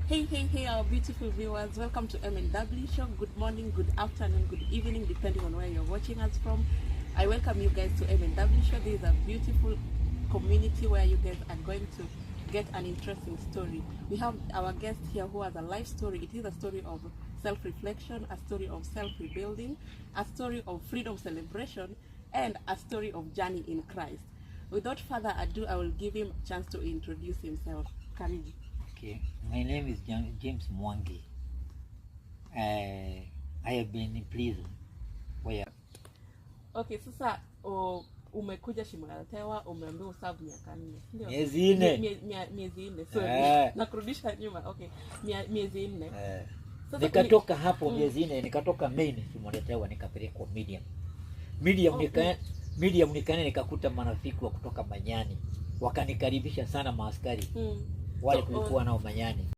Hey, our beautiful viewers. Welcome to M&W Show. Good morning, good afternoon, good evening, depending on where you're watching us from. I welcome you guys to M&W Show. This is a beautiful community where you guys are going to get an interesting story. We have our guest here who has a life story. It is a story of self-reflection, a story of self-rebuilding, a story of freedom celebration, and a story of journey in Christ. Without further ado, I will give him a chance to introduce himself. Karibu. Okay, my name is James Mwangi. I have been in prison. Where? Okay, sasa umekuja Shimo la Tewa, umeambiwa usabu miaka 4. Ndio. Miezi 4. Miezi 4. Sorry. Nakurudisha nyuma. Okay. Miezi 4. Sasa nikatoka hapo miezi 4, nikatoka main Shimo la Tewa nikapelekwa medium. Medium nikakuta marafiki wa kutoka Manyani. Wakanikaribisha sana maaskari. Wale tulikuwa nao Manyani.